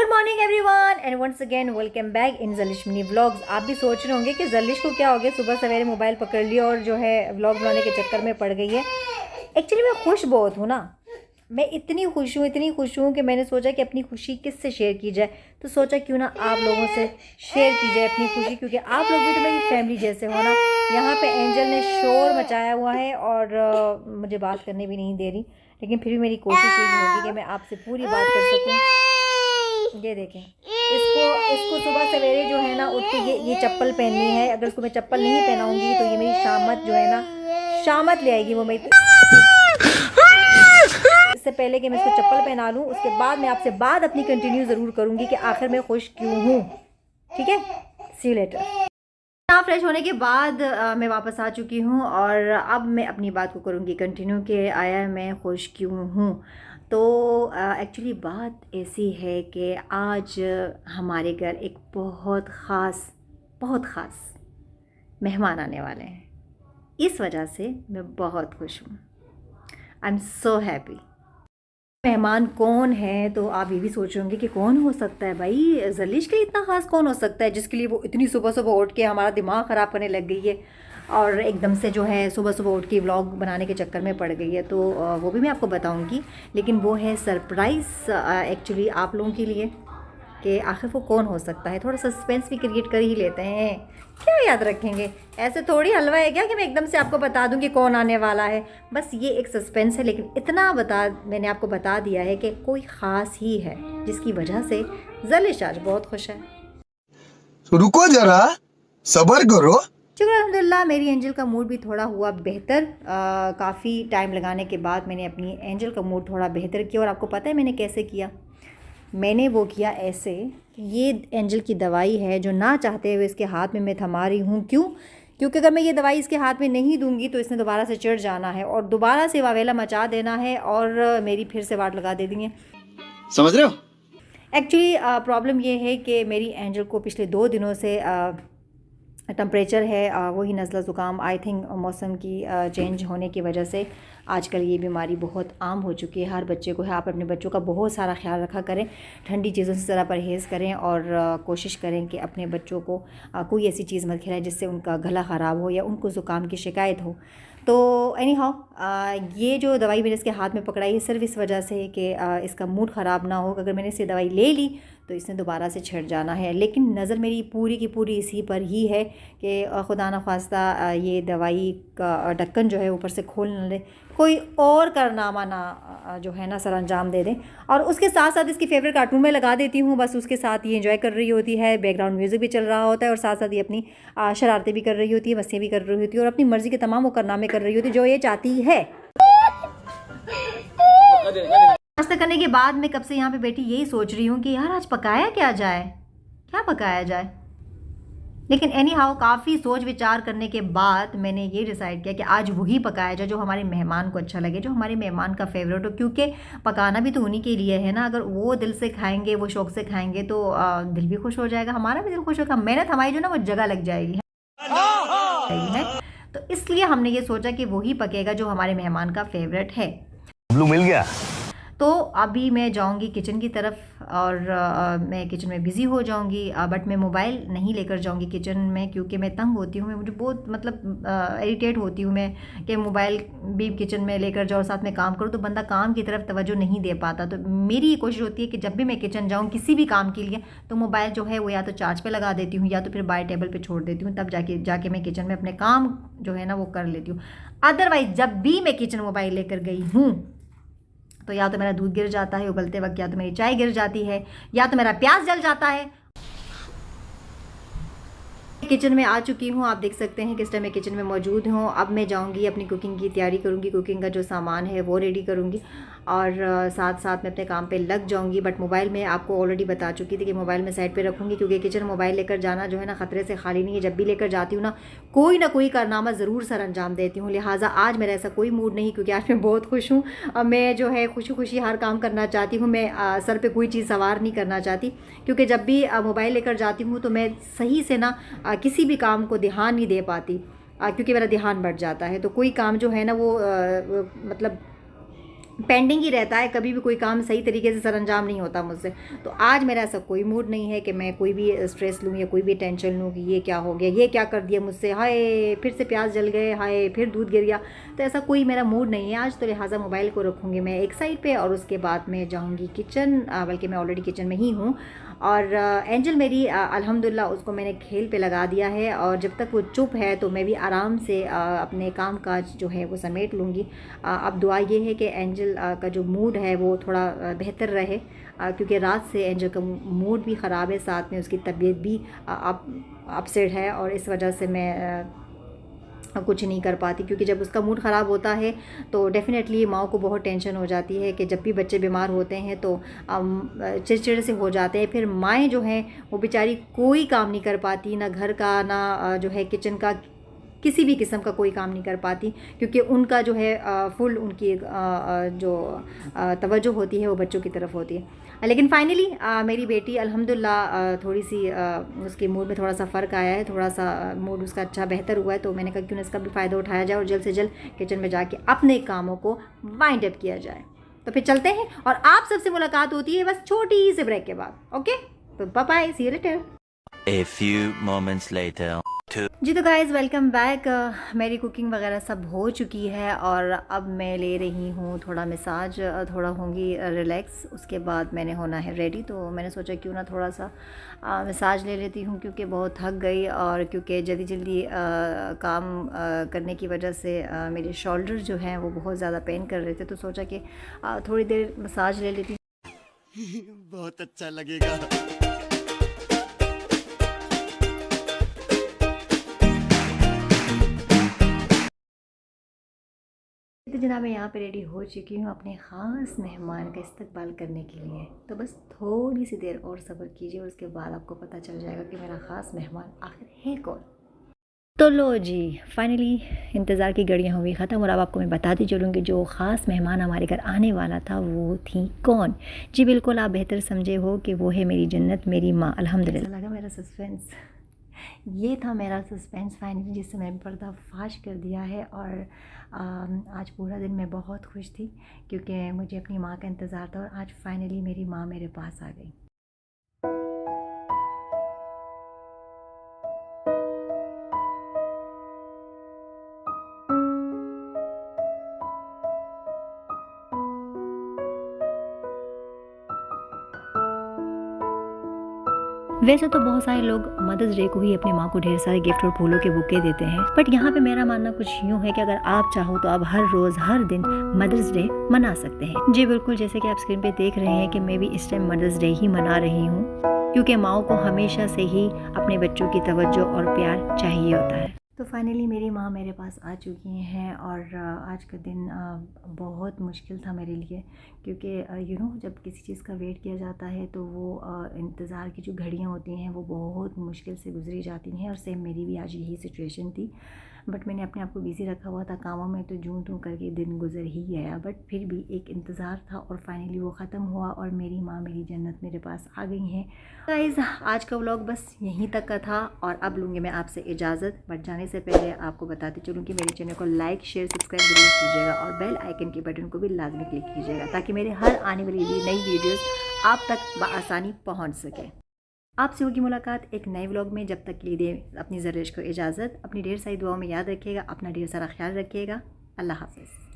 Good morning everyone and once again welcome back in जलिश mini vlogs. आप भी सोच रहे होंगे कि जलिश को क्या हो गया, सुबह सवेरे मोबाइल पकड़ लिया और जो है व्लॉग बनाने के चक्कर में पड़ गई है। एक्चुअली मैं खुश बहुत हूँ ना, मैं इतनी खुश हूँ कि मैंने सोचा कि अपनी खुशी किससे शेयर की जाए। तो सोचा क्यों ना आप लोगों से शेयर की जाए अपनी खुशी, क्योंकि आप लोग भी तो मेरी फैमिली जैसे हो ना। यहाँ पे एंजल ने शोर मचाया हुआ है और मुझे बात करने भी नहीं दे रही, लेकिन फिर भी मेरी कोशिश यही होगी कि मैं आपसे पूरी बात कर सकूँ। ये देखें, इसको सुबह सवेरे जो है ना उठ के ये चप्पल पहननी है। अगर इसको मैं चप्पल नहीं पहनाऊंगी तो ये मेरी शामत जो है ना शामत ले आएगी वो मेरी। इससे पहले कि मैं इसको चप्पल पहना लूँ, उसके बाद मैं आपसे बात अपनी कंटिन्यू ज़रूर करूँगी कि आखिर मैं खुश क्यों हूँ। ठीक है, सी यू लेटर। फ्रेश होने के बाद मैं वापस आ चुकी हूँ और अब मैं अपनी बात को करूँगी कंटिन्यू कि आया मैं खुश क्यों हूँ। तो एक्चुअली बात ऐसी है कि आज हमारे घर एक बहुत ख़ास मेहमान आने वाले हैं। इस वजह से मैं बहुत खुश हूँ। I am so happy. मेहमान कौन है तो आप ये भी सोच रहे होंगे कि कौन हो सकता है भाई, जलिश के इतना ख़ास कौन हो सकता है जिसके लिए वो इतनी सुबह सुबह उठ के हमारा दिमाग ख़राब करने लग गई है और एकदम से जो है सुबह सुबह उठ के व्लॉग बनाने के चक्कर में पड़ गई है। तो वो भी मैं आपको बताऊंगी, लेकिन वो है सरप्राइज़ एक्चुअली आप लोगों के लिए कि आखिर वो कौन हो सकता है। थोड़ा सस्पेंस भी क्रिएट कर ही लेते हैं, क्या याद रखेंगे। ऐसे थोड़ी हलवा है क्या कि मैं एकदम से आपको बता दूं कि कौन आने वाला है। बस ये एक सस्पेंस है, लेकिन इतना मैंने आपको बता दिया है कि कोई ख़ास ही है जिसकी वजह से जलिश आज बहुत खुश है। तो रुको जरा, सब्र करो। शुक्र अल्हम्दुलिल्लाह मेरी एंजल का मूड भी थोड़ा हुआ बेहतर। काफ़ी टाइम लगाने के बाद मैंने अपनी एंजल का मूड थोड़ा बेहतर किया। और आपको पता है मैंने कैसे किया? मैंने वो किया ऐसे कि ये एंजल की दवाई है जो ना चाहते हुए इसके हाथ में मैं थमा रही हूँ। क्यों? क्योंकि अगर मैं ये दवाई इसके हाथ में नहीं दूंगी तो इसने दोबारा से चढ़ जाना है और दोबारा से वावेला मचा देना है और मेरी फिर से वाट लगा दे दी है। समझ रहे हो? एक्चुअली प्रॉब्लम ये है कि मेरी एंजल को पिछले 2 दिनों से टेम्परेचर है वही नज़ला ज़ुकाम, आई थिंक मौसम की चेंज होने की वजह से आजकल ये बीमारी बहुत आम हो चुकी है। हर बच्चे को है। आप अपने बच्चों का बहुत सारा ख्याल रखा करें, ठंडी चीज़ों से ज़रा परहेज़ करें और कोशिश करें कि अपने बच्चों को कोई ऐसी चीज़ मत खिलाएं जिससे उनका गला ख़राब हो या उनको ज़ुकाम की शिकायत हो। तो एनी हाउ ये जो दवाई मैंने इसके हाथ में पकड़ाई है सिर्फ इस वजह से कि इसका मूड ख़राब ना हो। अगर मैंने इससे दवाई ले ली तो इसने दोबारा से छिड़ जाना है। लेकिन नज़र मेरी पूरी की पूरी इसी पर ही है कि खुदा न ख्वास्ता ये दवाई का ढक्कन जो है ऊपर से खोल न दे, कोई और कारनामा ना जो है ना सर अंजाम दे दें। और उसके साथ साथ इसकी फेवरेट कार्टून में लगा देती हूँ, बस उसके साथ ये एंजॉय कर रही होती है, बैकग्राउंड म्यूज़िक भी चल रहा होता है और साथ साथ ये अपनी शरारतें भी कर रही होती है, मस्तियाँ भी कर रही होती है और अपनी मर्ज़ी के तमाम वो कारनामे कर रही होती है जो ये चाहती है। नाश्ता करने के बाद मैं कब से यहाँ पे बैठी यही सोच रही हूँ कि यार आज पकाया क्या जाए, क्या पकाया जाए। लेकिन एनी हाउ काफ़ी सोच विचार करने के बाद मैंने ये डिसाइड किया कि आज वही पकाया जाए जो हमारे मेहमान को अच्छा लगे, जो हमारे मेहमान का फेवरेट हो। क्योंकि पकाना भी तो उन्हीं के लिए है ना। अगर वो दिल से खाएंगे, वो शौक से खाएंगे तो दिल भी खुश हो जाएगा, हमारा भी दिल खुश होगा, मेहनत हमारी जो ना वो जगह लग जाएगी है। तो इसलिए हमने ये सोचा कि वही पकेगा जो हमारे मेहमान का फेवरेट है। मिल गया। तो अभी मैं जाऊंगी किचन की तरफ और मैं किचन में बिज़ी हो जाऊंगी। बट मैं मोबाइल नहीं लेकर जाऊंगी किचन में, क्योंकि मैं तंग होती हूँ, मैं मुझे बहुत मतलब इरिटेट होती हूँ मैं कि मोबाइल भी किचन में लेकर जाओ साथ में काम करूँ तो बंदा काम की तरफ तवज्जो नहीं दे पाता। तो मेरी ये कोशिश होती है कि जब भी मैं किचन जाऊँ किसी भी काम के लिए तो मोबाइल जो है वो या तो चार्ज पर लगा देती हूँ या तो फिर बाय टेबल पर छोड़ देती हूँ, तब जाके मैं किचन में अपने काम जो है ना वो कर लेती हूँ। अदरवाइज़ जब भी मैं किचन मोबाइल लेकर गई हूँ तो या तो मेरा दूध गिर जाता है उबलते वक्त, या तो मेरी चाय गिर जाती है, या तो मेरा प्याज जल जाता है। किचन में आ चुकी हूँ, आप देख सकते हैं किस टाइम मैं किचन में मौजूद हूँ। अब मैं जाऊँगी अपनी कुकिंग की तैयारी करूँगी, कुकिंग का जो सामान है वो रेडी करूँगी और साथ साथ मैं अपने काम पे लग जाऊँगी। बट मोबाइल में आपको ऑलरेडी बता चुकी थी कि मोबाइल में साइड पे रखूँगी, क्योंकि किचन मोबाइल लेकर जाना जो है ना ख़तरे से खाली नहीं है। जब भी लेकर जाती हूँ ना कोई कारनामा ज़रूर सर अंजाम देती हूँ। लिहाजा आज मेरा ऐसा कोई मूड नहीं, क्योंकि आज मैं बहुत खुश हूँ। मैं जो है खुशी खुशी हर काम करना चाहती हूँ। मैं सर पर कोई चीज़ सवार नहीं करना चाहती, क्योंकि जब भी मोबाइल लेकर जाती हूँ तो मैं सही से ना किसी भी काम को ध्यान नहीं दे पाती, क्योंकि मेरा ध्यान बढ़ जाता है। तो कोई काम जो है ना वो मतलब पेंडिंग ही रहता है, कभी भी कोई काम सही तरीके से सरअंजाम नहीं होता मुझसे। तो आज मेरा ऐसा कोई मूड नहीं है कि मैं कोई भी स्ट्रेस लूँ या कोई भी टेंशन लूँ कि ये क्या हो गया, ये क्या कर दिया मुझसे, हाय फिर से प्याज जल गए, हाय फिर दूध गिर गया। तो ऐसा कोई मेरा मूड नहीं है आज। तो लिहाजा मोबाइल को रखूँगी मैं एक साइड पे और उसके बाद मैं जाऊँगी किचन, बल्कि मैं ऑलरेडी किचन में ही हूँ। और एंजल मेरी अल्हम्दुलिल्लाह उसको मैंने खेल पे लगा दिया है, और जब तक वो चुप है तो मैं भी आराम से अपने काम काज जो है वो समेट लूँगी। अब दुआ ये है कि एंजल का जो मूड है वो थोड़ा बेहतर रहे, क्योंकि रात से एंजल का मूड भी ख़राब है, साथ में उसकी तबीयत भी अपसेट है, और इस वजह से मैं कुछ नहीं कर पाती। क्योंकि जब उसका मूड ख़राब होता है तो डेफ़िनेटली माँ को बहुत टेंशन हो जाती है कि जब भी बच्चे बीमार होते हैं तो चिड़चिड़े से हो जाते हैं। फिर माएँ जो हैं वो बेचारी कोई काम नहीं कर पाती, ना घर का, ना जो है किचन का, किसी भी किस्म का कोई काम नहीं कर पाती, क्योंकि उनका जो है फुल उनकी जो तवज्जो होती है वो बच्चों की तरफ होती है। लेकिन फाइनली मेरी बेटी अल्हम्दुलिल्लाह थोड़ी सी उसके मूड में थोड़ा सा फ़र्क आया है, थोड़ा सा मूड उसका अच्छा बेहतर हुआ है। तो मैंने कहा क्यों ना इसका भी फ़ायदा उठाया जाए और जल्द से जल्द किचन में जाके अपने कामों को वाइंड अप किया जाए। तो फिर चलते हैं, और आप सबसे मुलाकात होती है बस छोटी सी ब्रेक के बाद। ओके, तो bye bye, see you later. A few moments later. जी तो गाइज़ वेलकम बैक। मेरी कुकिंग वगैरह सब हो चुकी है, और अब मैं ले रही हूँ थोड़ा मसाज, थोड़ा होंगी रिलैक्स, उसके बाद मैंने होना है रेडी। तो मैंने सोचा क्यों ना थोड़ा सा मसाज ले लेती हूँ, क्योंकि बहुत थक गई, और क्योंकि जल्दी जल्दी काम करने की वजह से मेरे शोल्डर जो हैं वो बहुत ज़्यादा पेन कर रहे थे। तो सोचा कि थोड़ी देर मसाज ले लेती हूँ। बहुत अच्छा लगेगा। तो जनाब मैं यहाँ पे रेडी हो चुकी हूँ अपने ख़ास मेहमान का इस्तकबाल करने के लिए। तो बस थोड़ी सी देर और सब्र कीजिए, और उसके बाद आपको पता चल जाएगा कि मेरा ख़ास मेहमान आखिर है कौन। तो लो जी, फाइनली इंतज़ार की घड़ियाँ हुई ख़त्म, और अब आपको मैं बताती चलूँगी जो ख़ास मेहमान हमारे घर आने वाला था वो थी कौन। जी बिल्कुल, आप बेहतर समझे हो कि वो है मेरी जन्नत, मेरी माँ। अल्हम्दुलिल्लाह। लगा मेरा सस्पेंस, ये था मेरा सस्पेंस फाइनली, जिससे मैंने पर्दाफाश कर दिया है। और आज पूरा दिन मैं बहुत खुश थी, क्योंकि मुझे अपनी माँ का इंतज़ार था, और आज फाइनली मेरी माँ मेरे पास आ गई। वैसे तो बहुत सारे लोग मदर्स डे को ही अपनी माँ को ढेर सारे गिफ्ट और फूलों के बुके देते हैं, बट यहाँ पे मेरा मानना कुछ यूँ है कि अगर आप चाहो तो आप हर रोज़ हर दिन मदर्स डे मना सकते हैं। जी बिल्कुल, जैसे कि आप स्क्रीन पे देख रहे हैं कि मैं भी इस टाइम मदर्स डे ही मना रही हूँ, क्योंकि माँओं को हमेशा से ही अपने बच्चों की तवज्जो और प्यार चाहिए होता है। तो फाइनली मेरी माँ मेरे पास आ चुकी हैं, और आज का दिन बहुत मुश्किल था मेरे लिए, क्योंकि जब किसी चीज़ का वेट किया जाता है तो वो इंतज़ार की जो घड़ियाँ होती हैं वो बहुत मुश्किल से गुजरी जाती हैं, और सेम मेरी भी आज यही सिचुएशन थी। बट मैंने अपने आप को बिज़ी रखा हुआ था कामों में, तो जूं तूं करके दिन गुजर ही गया। बट फिर भी एक इंतज़ार था, और फाइनली वो ख़त्म हुआ, और मेरी माँ मेरी जन्नत मेरे पास आ गई हैं। गाइज़ आज का व्लॉग बस यहीं तक का था, और अब लूँगी मैं आपसे इजाज़त। बट जाने से पहले आपको बताती चलूँ कि मेरे चैनल को लाइक शेयर सब्सक्राइब ज़रूर कीजिएगा, और बेल आइकन के बटन को भी लाजमी क्लिक कीजिएगा, ताकि मेरे हर आने वाली नई वीडियोज़ आप तक बआसानी पहुँच सके। आपसे होगी मुलाकात एक नए व्लॉग में। जब तक के लिए अपनी ज़रूरत को इजाज़त। अपनी ढेर सारी दुआओं में याद रखिएगा, अपना ढेर सारा ख्याल रखिएगा। अल्लाह हाफ़िज़।